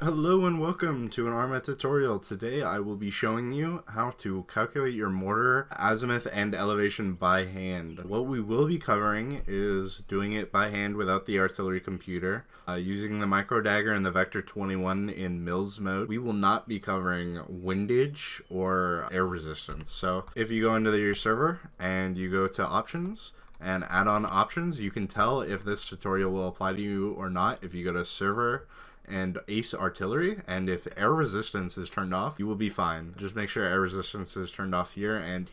Hello and welcome to an Arma tutorial. Today I will be showing you how to calculate your mortar azimuth and elevation by hand. What we will be covering is doing it by hand without the artillery computer, using the microdagr and the vector 21 in mills mode. We will not be covering windage or air resistance. So if you go into your server and you go to options and add on options, you can tell if this tutorial will apply to you or not if you go to server and ACE artillery, and if air resistance is turned off, you will be fine. Just make sure air resistance is turned off here, and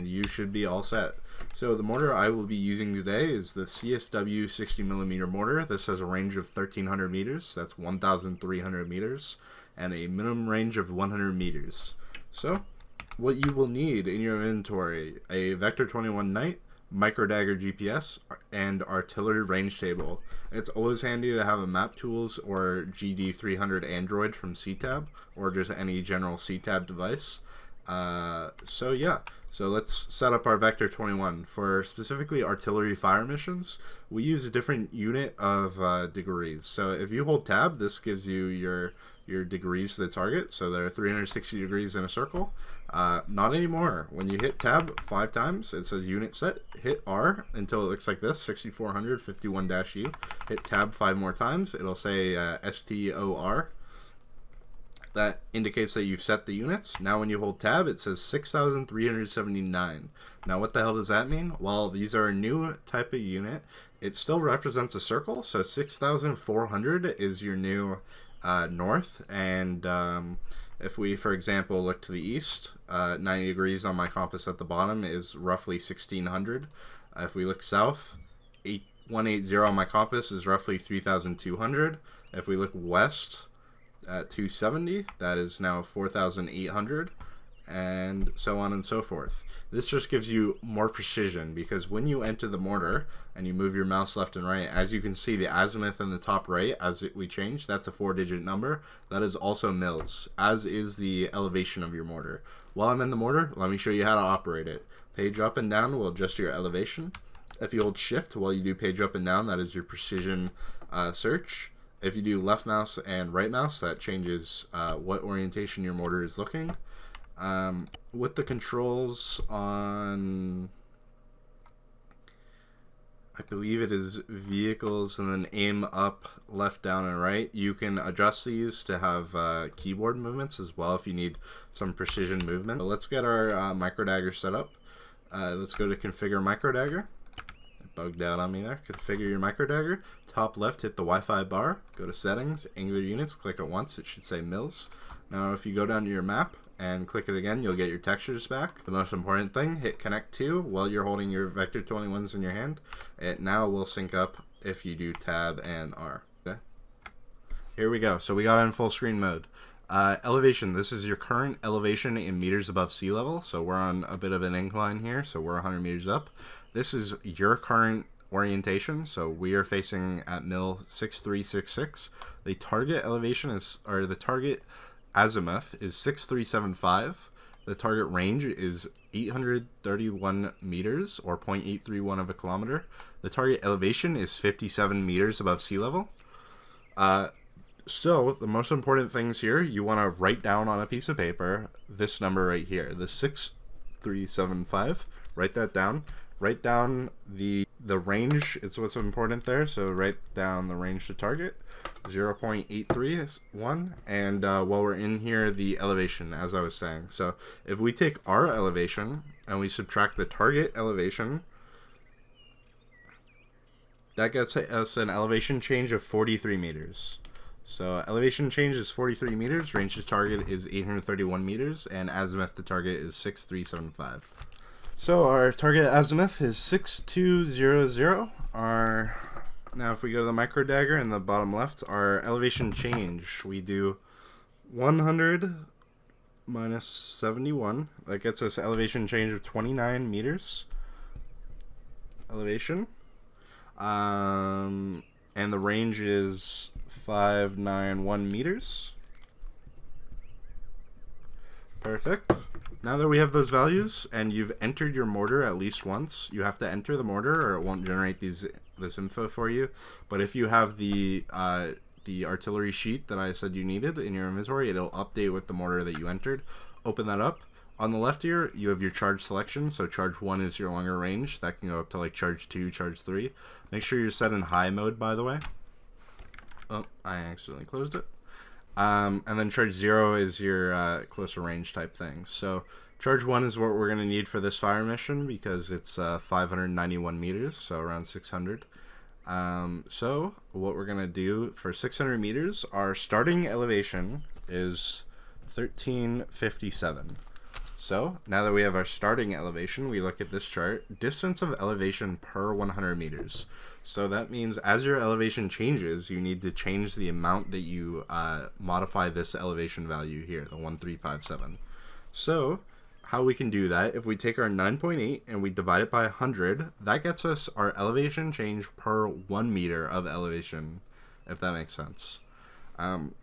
you should be all set. So the mortar I will be using today is the CSW 60mm mortar. This has a range of 1300 meters, that's 1,300 meters, and a minimum range of 100 meters. So what you will need in your inventory: a vector 21 nite, microdagr GPS, and artillery range table. It's always handy to have a map tools or GD300 Android from CTAB, or just any general CTAB device. So let's set up our vector 21. For specifically artillery fire missions, we use a different unit of degrees. So if you hold tab, this gives you your degrees to the target. So there are 360 degrees in a circle. Not anymore. When you hit tab 5 times, it says unit set. Hit R until it looks like this, 6400 51-U. Hit tab 5 more times. It'll say STOR. That indicates that you've set the units. Now when you hold tab, it says 6,379. Now what the hell does that mean? Well, these are a new type of unit. It still represents a circle, so 6,400 is your new north, and if we, for example, look to the east, 90 degrees on my compass at the bottom is roughly 1,600. If we look south, 180 on my compass is roughly 3,200. If we look west at 270, that is now 4,800, and so on and so forth. This just gives you more precision, because when you enter the mortar and you move your mouse left and right, as you can see, the azimuth in the top right, we change, that's a 4-digit number. That is also mils, as is the elevation of your mortar. While I'm in the mortar, let me show you how to operate it. Page up and down will adjust your elevation. If you hold shift while you do page up and down, that is your precision search. If you do left mouse and right mouse, that changes what orientation your mortar is looking. With the controls on, I believe it is vehicles and then aim up, left, down, and right, you can adjust these to have keyboard movements as well if you need some precision movement. So let's get our microdagr set up. Let's go to configure microdagr. It bugged out on me there. Configure your microdagr. Top left, hit the Wi-Fi bar. Go to settings, angular units, click it once. It should say mils. Now if you go down to your map and click it again, you'll get your textures back. The most important thing, hit connect to while you're holding your vector 21s in your hand. It now will sync up if you do tab and R. Okay. Here we go. So we got in full screen mode. Elevation, this is your current elevation in meters above sea level. So we're on a bit of an incline here, so we're 100 meters up. This is your current orientation, so we are facing at mil 6366. The target elevation is, or the target azimuth is 6375. The target range is 831 meters, or 0.831 of a kilometer. The target elevation is 57 meters above sea level. So the most important things here, you want to write down on a piece of paper this number right here, the 6375. Write that down. Write down the range. It's what's important there. So write down the range to target, 0.831, and while we're in here, the elevation, as I was saying. So if we take our elevation and we subtract the target elevation, that gets us an elevation change of 43 meters. So elevation change is 43 meters, range to target is 831 meters, and azimuth to target is 6375. So our target azimuth is 6200. Now if we go to the microdagr in the bottom left, our elevation change, we do 100 minus 71. That gets us elevation change of 29 meters. Elevation. And the range is 591 meters. Perfect. Now that we have those values and you've entered your mortar at least once, you have to enter the mortar or it won't generate this info for you. But if you have the the artillery sheet that I said you needed in your inventory. It'll update with the mortar that you entered. Open that up. On the left here, you have your charge selection. So charge 1 is your longer range. That can go up to like charge 2, charge 3. Make sure you're set in high mode, by the way. Oh, I accidentally closed it. And then charge 0 is your closer range type thing. So charge 1 is what we're going to need for this fire mission because it's 591 meters, so around 600. So what we're going to do for 600 meters, our starting elevation is 1357. So now that we have our starting elevation, we look at this chart, distance of elevation per 100 meters. So that means as your elevation changes, you need to change the amount that you modify this elevation value here, the 1357. So how we can do that, if we take our 9.8 and we divide it by 100, that gets us our elevation change per 1 meter of elevation, if that makes sense.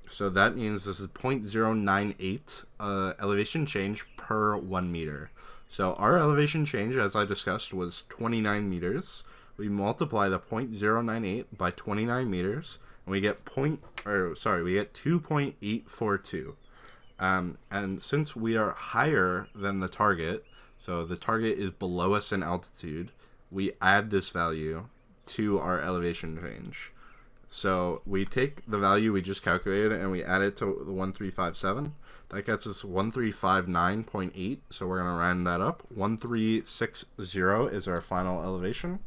So that means this is 0.098 elevation change per 1 meter. So our elevation change, as I discussed, was 29 meters. We multiply the 0.098 by 29 meters, and we get 2.842. And since we are higher than the target, so the target is below us in altitude, we add this value to our elevation change. So we take the value we just calculated and we add it to the 1357. That gets us 1359.8. So we're going to round that up. 1360 is our final elevation.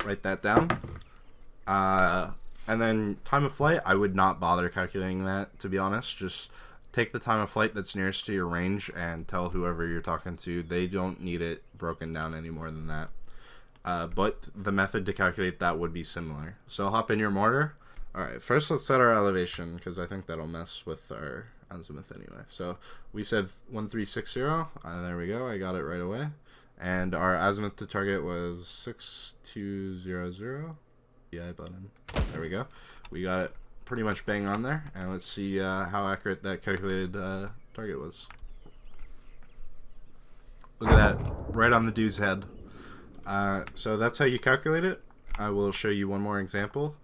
Write that down. And then time of flight, I would not bother calculating that, to be honest. Just take the time of flight that's nearest to your range and tell whoever you're talking to. They don't need it broken down any more than that. But the method to calculate that would be similar. So hop in your mortar. Alright, first let's set our elevation, because I think that'll mess with our azimuth anyway. So we said 1360. There we go, I got it right away. And our azimuth to target was 6200. Yeah, button. There we go. We got it pretty much bang on there. And let's see how accurate that calculated target was. Look at that, right on the dude's head. So that's how you calculate it. I will show you one more example.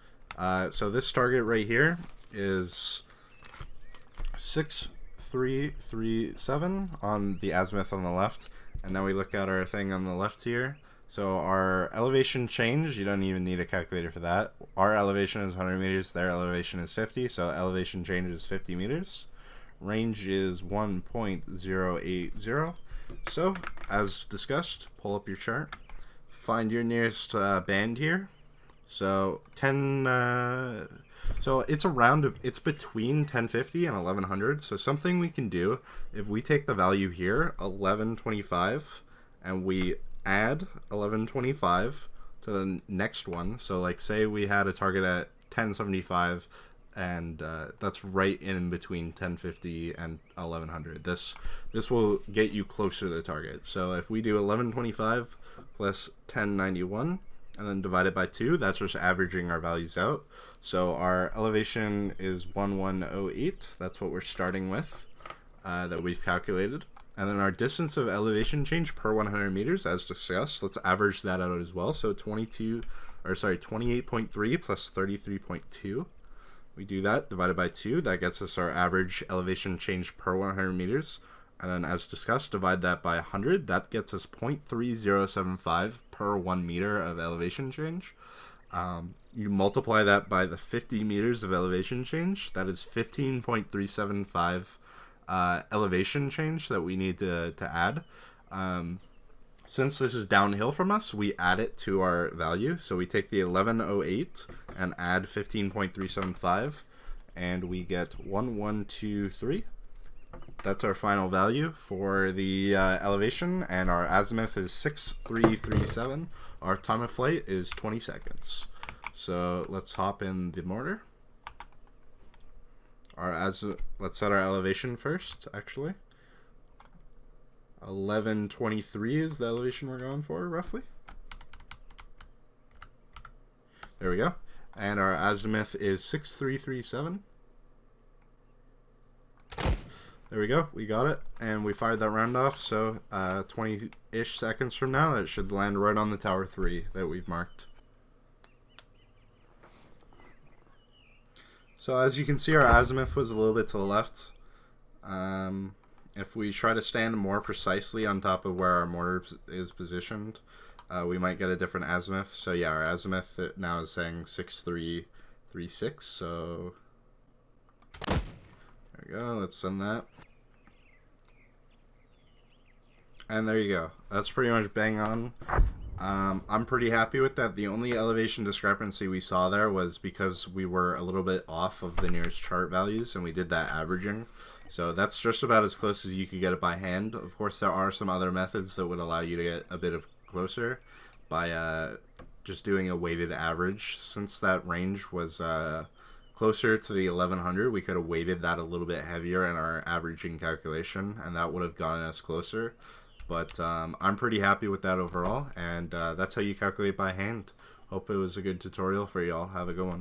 So this target right here is 6337 on the azimuth on the left. And now we look at our thing on the left here. So our elevation change, you don't even need a calculator for that. Our elevation is 100 meters, their elevation is 50, so elevation change is 50 meters. Range is 1.080. So, as discussed, pull up your chart. Find your nearest band here. So, so it's between 1050 and 1100. So something we can do, if we take the value here, 1125, and we add 1125 to the next one. So like say we had a target at 1075 and that's right in between 1050 and 1100. This will get you closer to the target. So if we do 1125 plus 1091 and then divide it by 2, that's just averaging our values out. So our elevation is 1108. That's what we're starting with that we've calculated. And then our distance of elevation change per 100 meters, as discussed, let's average that out as well. So 28.3 plus 33.2. We do that, divided by 2. That gets us our average elevation change per 100 meters. And then, as discussed, divide that by 100. That gets us 0.3075 per 1 meter of elevation change. You multiply that by the 50 meters of elevation change. That is 15.375 elevation change that we need to add. Since this is downhill from us, we add it to our value. So we take the 1108 and add 15.375, and we get 1123. That's our final value for the elevation, and our azimuth is 6337. Our time of flight is 20 seconds. So let's hop in the mortar. Let's set our elevation first, actually. 1123 is the elevation we're going for, roughly. There we go. And our azimuth is 6337. There we go. We got it. And we fired that round off. So 20-ish seconds from now, that should land right on the Tower 3 that we've marked. So as you can see, our azimuth was a little bit to the left. If we try to stand more precisely on top of where our mortar is positioned, we might get a different azimuth. So yeah, our azimuth now is saying 6336. So there we go. Let's send that. And there you go. That's pretty much bang on. I'm pretty happy with that. The only elevation discrepancy we saw there was because we were a little bit off of the nearest chart values, and we did that averaging. So that's just about as close as you could get it by hand. Of course, there are some other methods that would allow you to get a bit of closer by just doing a weighted average. Since that range was closer to the 1100, we could have weighted that a little bit heavier in our averaging calculation, and that would have gotten us closer. But I'm pretty happy with that overall, and that's how you calculate by hand. Hope it was a good tutorial for y'all. Have a good one.